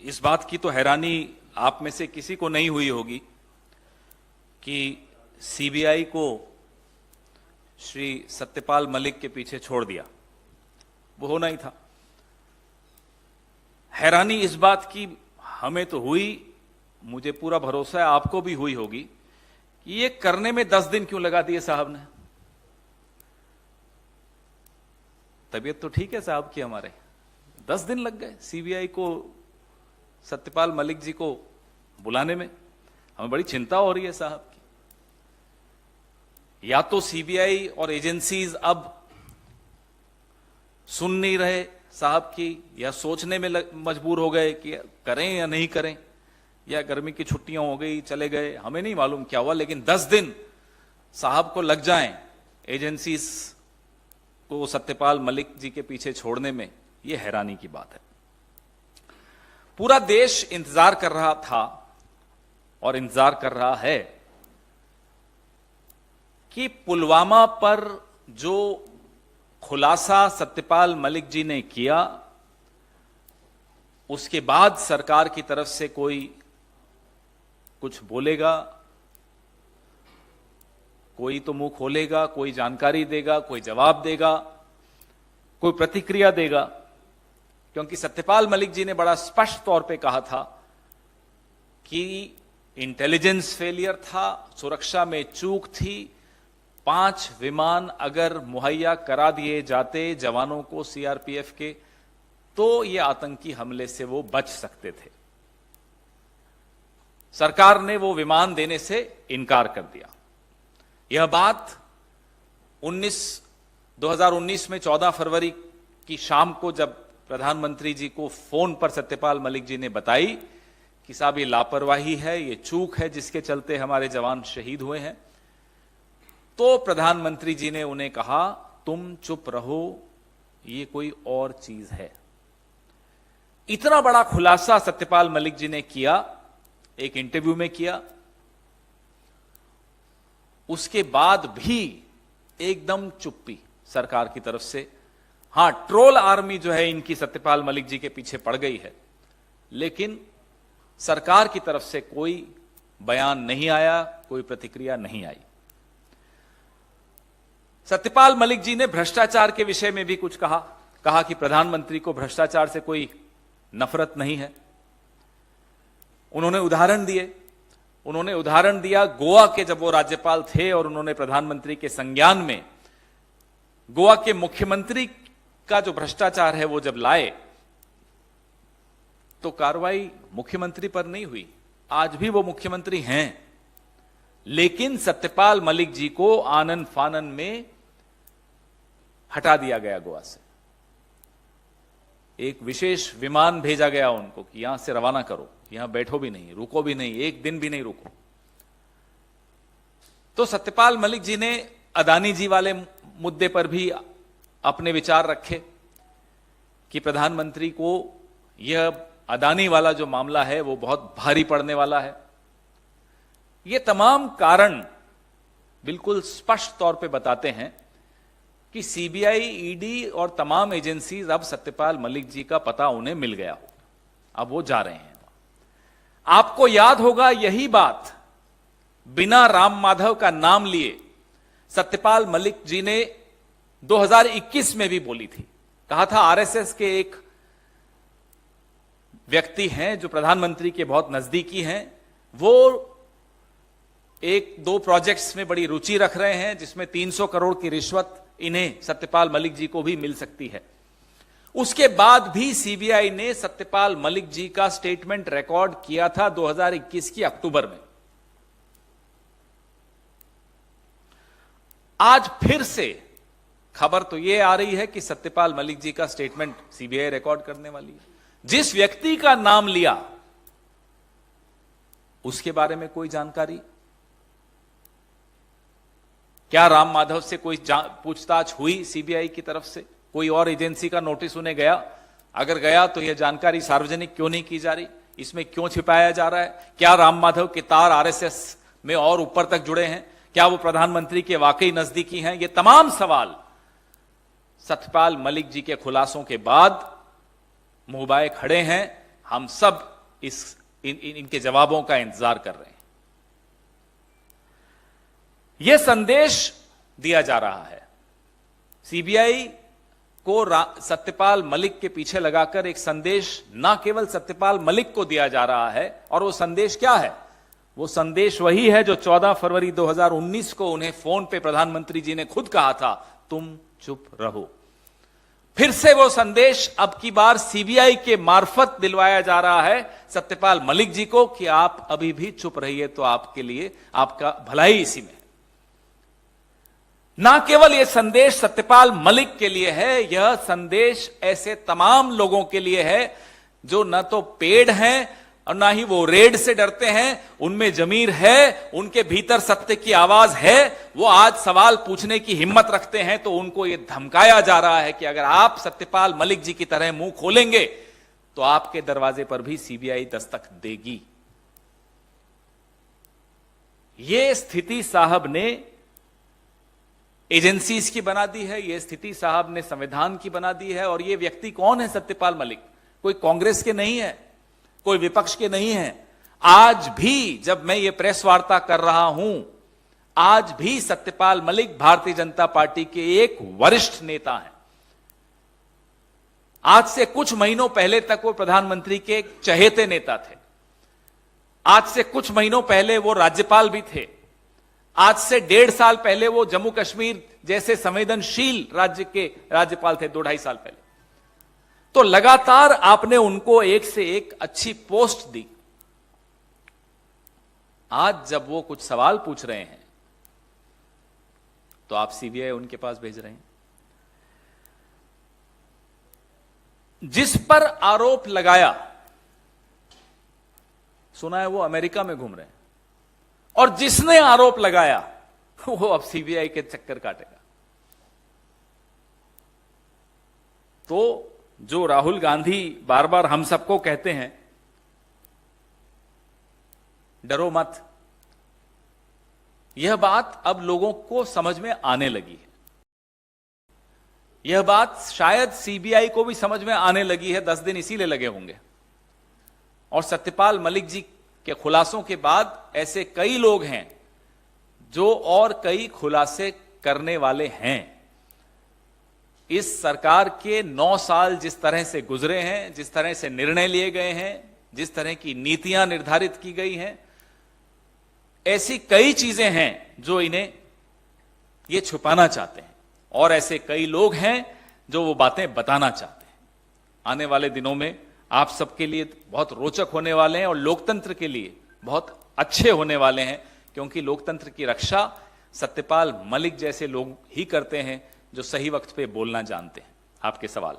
इस बात की तो हैरानी आप में से किसी को नहीं हुई होगी कि सीबीआई को श्री सत्यपाल मलिक के पीछे छोड़ दिया। वो होना ही था। हैरानी इस बात की हमें तो हुई, मुझे पूरा भरोसा है आपको भी हुई होगी, कि ये करने में 10 दिन क्यों लगा दिए साहब ने। तबीयत तो ठीक है साहब की, हमारे 10 दिन लग गए सीबीआई को सत्यपाल मलिक जी को बुलाने में। हमें बड़ी चिंता हो रही है साहब की। या तो सीबीआई और एजेंसीज अब सुन नहीं रहे साहब की, या सोचने में मजबूर हो गए कि करें या नहीं करें, या गर्मी की छुट्टियां हो गई चले गए, हमें नहीं मालूम क्या हुआ। लेकिन 10 दिन साहब को लग जाएं एजेंसीज को सत्यपाल मलिक जी के पीछे छोड़ने में, यह हैरानी की बात है। पूरा देश इंतजार कर रहा था और इंतजार कर रहा है कि पुलवामा पर जो खुलासा सत्यपाल मलिक जी ने किया, उसके बाद सरकार की तरफ से कोई कुछ बोलेगा, कोई तो मुंह खोलेगा, कोई जानकारी देगा, कोई जवाब देगा, कोई प्रतिक्रिया देगा। क्योंकि सत्यपाल मलिक जी ने बड़ा स्पष्ट तौर पे कहा था कि इंटेलिजेंस फेलियर था, सुरक्षा में चूक थी। 5 विमान अगर मुहैया करा दिए जाते जवानों को सीआरपीएफ के, तो ये आतंकी हमले से वो बच सकते थे। सरकार ने वो विमान देने से इनकार कर दिया। यह बात 2019 में 14 फरवरी की शाम को जब प्रधानमंत्री जी को फोन पर सत्यपाल मलिक जी ने बताई कि साहब ये लापरवाही है, ये चूक है जिसके चलते हमारे जवान शहीद हुए हैं, तो प्रधानमंत्री जी ने उन्हें कहा तुम चुप रहो, ये कोई और चीज है। इतना बड़ा खुलासा सत्यपाल मलिक जी ने किया, एक इंटरव्यू में किया। उसके बाद भी एकदम चुप्पी सरकार की तरफ से। हां, ट्रोल आर्मी जो है इनकी सत्यपाल मलिक जी के पीछे पड़ गई है, लेकिन सरकार की तरफ से कोई बयान नहीं आया, कोई प्रतिक्रिया नहीं आई। सत्यपाल मलिक जी ने भ्रष्टाचार के विषय में भी कुछ कहा कि प्रधानमंत्री को भ्रष्टाचार से कोई नफरत नहीं है। उन्होंने उदाहरण दिया गोवा के, जब वो राज्यपाल थे और उन्होंने प्रधानमंत्री के संज्ञान में गोवा के मुख्यमंत्री का जो भ्रष्टाचार है वो जब लाए, तो कार्रवाई मुख्यमंत्री पर नहीं हुई। आज भी वो मुख्यमंत्री हैं, लेकिन सत्यपाल मलिक जी को आनन फानन में हटा दिया गया गोवा से। एक विशेष विमान भेजा गया उनको कि यहां से रवाना करो, यहां बैठो भी नहीं, रुको भी नहीं, एक दिन भी नहीं रुको। तो सत्यपाल मलिक जी ने अदानी जी वाले मुद्दे पर भी अपने विचार रखे कि प्रधानमंत्री को यह अदानी वाला जो मामला है वो बहुत भारी पड़ने वाला है। ये तमाम कारण बिल्कुल स्पष्ट तौर पे बताते हैं कि सीबीआई, ईडी और तमाम एजेंसीज अब सत्यपाल मलिक जी का पता उन्हें मिल गया हो, अब वो जा रहे हैं। आपको याद होगा यही बात बिना राम माधव का नाम लिए सत्यपाल मलिक जी ने 2021 में भी बोली थी। कहा था आरएसएस के एक व्यक्ति हैं जो प्रधानमंत्री के बहुत नजदीकी हैं, वो 1-2 प्रोजेक्ट्स में बड़ी रुचि रख रहे हैं जिसमें 300 करोड़ की रिश्वत इन्हें सत्यपाल मलिक जी को भी मिल सकती है। उसके बाद भी सीबीआई ने सत्यपाल मलिक जी का स्टेटमेंट रिकॉर्ड किया था 2021 की अक्टूबर में। आज फिर से खबर तो यह आ रही है कि सत्यपाल मलिक जी का स्टेटमेंट सीबीआई रिकॉर्ड करने वाली है। जिस व्यक्ति का नाम लिया उसके बारे में कोई जानकारी? क्या राम माधव से कोई पूछताछ हुई सीबीआई की तरफ से? कोई और एजेंसी का नोटिस उन्हें गया? अगर गया तो यह जानकारी सार्वजनिक क्यों नहीं की जा रही? इसमें क्यों छिपाया जा रहा है? क्या राम माधव के तार आरएसएस में और ऊपर तक जुड़े हैं? क्या वो प्रधानमंत्री के वाकई नजदीकी हैं? ये तमाम सवाल सत्यपाल मलिक जी के खुलासों के बाद मुंह बाए खड़े हैं। हम सब इनके जवाबों का इंतजार कर रहे हैं। यह संदेश दिया जा रहा है, सीबीआई को सत्यपाल मलिक के पीछे लगाकर एक संदेश ना केवल सत्यपाल मलिक को दिया जा रहा है, और वो संदेश क्या है? वो संदेश वही है जो 14 फरवरी 2019 को उन्हें फोन पे प्रधानमंत्री जी ने खुद कहा था, तुम चुप रहो। फिर से वो संदेश अब की बार सीबीआई के मार्फत दिलवाया जा रहा है सत्यपाल मलिक जी को कि आप अभी भी चुप रहिए, तो आपके लिए आपका भलाई इसी में। ना केवल यह संदेश सत्यपाल मलिक के लिए है, यह संदेश ऐसे तमाम लोगों के लिए है जो न तो पेड़ हैं और ना ही वो रेड से डरते हैं, उनमें जमीर है, उनके भीतर सत्य की आवाज है, वो आज सवाल पूछने की हिम्मत रखते हैं। तो उनको ये धमकाया जा रहा है कि अगर आप सत्यपाल मलिक जी की तरह मुंह खोलेंगे तो आपके दरवाजे पर भी सीबीआई दस्तक देगी। ये स्थिति साहब ने एजेंसीज की बना दी है, यह स्थिति साहब ने संविधान की बना दी है। और यह व्यक्ति कौन है? सत्यपाल मलिक कोई कांग्रेस के नहीं है, कोई विपक्ष के नहीं है। आज भी जब मैं ये प्रेस वार्ता कर रहा हूं, आज भी सत्यपाल मलिक भारतीय जनता पार्टी के एक वरिष्ठ नेता हैं। आज से कुछ महीनों पहले तक वो प्रधानमंत्री के एक चहेते नेता थे। आज से कुछ महीनों पहले वो राज्यपाल भी थे। आज से 1.5 साल पहले वो जम्मू कश्मीर जैसे संवेदनशील राज्य के राज्यपाल थे, 2-2.5 साल पहले। तो लगातार आपने उनको एक से एक अच्छी पोस्ट दी। आज जब वो कुछ सवाल पूछ रहे हैं तो आप सीबीआई उनके पास भेज रहे हैं। जिस पर आरोप लगाया, सुना है वो अमेरिका में घूम रहे हैं, और जिसने आरोप लगाया वो अब सीबीआई के चक्कर काटेगा। तो जो राहुल गांधी बार बार हम सबको कहते हैं डरो मत, यह बात अब लोगों को समझ में आने लगी है। यह बात शायद सीबीआई को भी समझ में आने लगी है। 10 दिन इसीलिए लगे होंगे। और सत्यपाल मलिक जी के खुलासों के बाद ऐसे कई लोग हैं जो और कई खुलासे करने वाले हैं। इस सरकार के 9 साल जिस तरह से गुजरे हैं, जिस तरह से निर्णय लिए गए हैं, जिस तरह की नीतियां निर्धारित की गई हैं, ऐसी कई चीजें हैं जो इन्हें ये छुपाना चाहते हैं, और ऐसे कई लोग हैं जो वो बातें बताना चाहते हैं। आने वाले दिनों में आप सबके लिए बहुत रोचक होने वाले हैं और लोकतंत्र के लिए बहुत अच्छे होने वाले हैं, क्योंकि लोकतंत्र की रक्षा सत्यपाल मलिक जैसे लोग ही करते हैं जो सही वक्त पे बोलना जानते हैं। आपके सवाल।